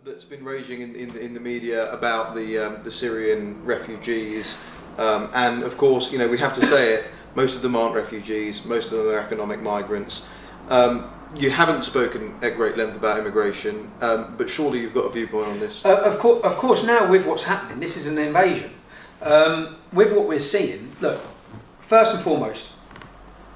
that's been raging in the media about the Syrian refugees, and of course, we have to say it. Most of them aren't refugees. Most of them are economic migrants. You haven't spoken at great length about immigration, but surely you've got a viewpoint on this. Of course. Now with what's happening, this is an invasion. With what we're seeing, look. First and foremost,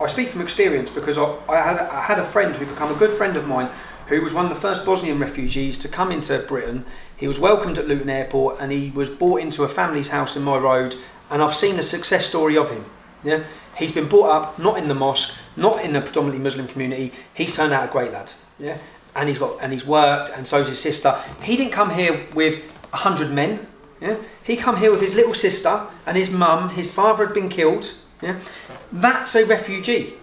I speak from experience because I had a friend who became a good friend of mine, who was one of the first Bosnian refugees to come into Britain. He was welcomed at Luton Airport and he was brought into a family's house in my road, and I've seen the success story of him. Yeah, he's been brought up not in the mosque, not in a predominantly Muslim community. He's turned out a great lad. Yeah, and he's worked, and so's his sister. He didn't come here with 100 men. Yeah, he come here with his little sister and his mum. His father had been killed. Yeah, that's a refugee.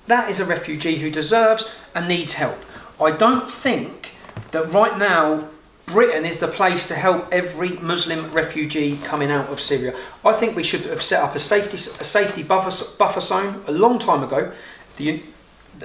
That is a refugee who deserves and needs help. I don't think that right now Britain is the place to help every Muslim refugee coming out of Syria. I think we should have set up a safety buffer zone a long time ago.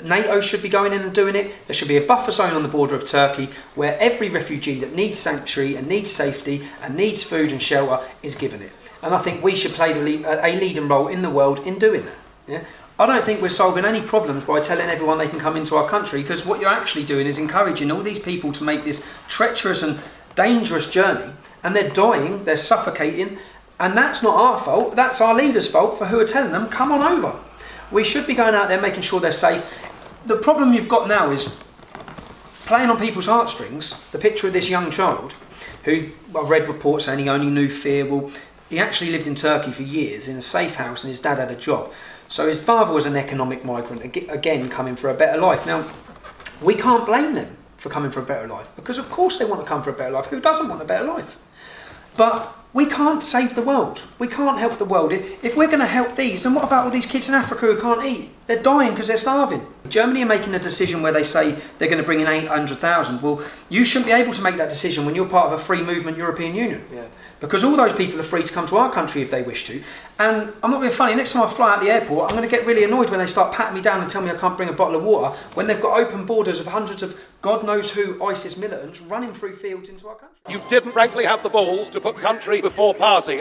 NATO should be going in and doing it. There should be a buffer zone on the border of Turkey where every refugee that needs sanctuary and needs safety and needs food and shelter is given it. And I think we should play a leading role in the world in doing that. Yeah? I don't think we're solving any problems by telling everyone they can come into our country, because what you're actually doing is encouraging all these people to make this treacherous and dangerous journey, and they're dying, they're suffocating, and that's not our fault, that's our leaders' fault for who are telling them, come on over. We should be going out there making sure they're safe. The problem you've got now is playing on people's heartstrings. The picture of this young child, who I've read reports saying he only knew fear. Well, he actually lived in Turkey for years in a safe house, and his dad had a job. So his father was an economic migrant, again coming for a better life. Now, we can't blame them for coming for a better life, because of course they want to come for a better life. Who doesn't want a better life? But we can't save the world. We can't help the world. If we're going to help these, then what about all these kids in Africa who can't eat? They're dying because they're starving. Germany are making a decision where they say they're going to bring in 800,000. Well, you shouldn't be able to make that decision when you're part of a free movement European Union. Yeah. Because all those people are free to come to our country if they wish to. And I'm not being funny, next time I fly out the airport, I'm going to get really annoyed when they start patting me down and tell me I can't bring a bottle of water when they've got open borders of hundreds of God knows who ISIS militants running through fields into our country. You didn't frankly have the balls to put country before party.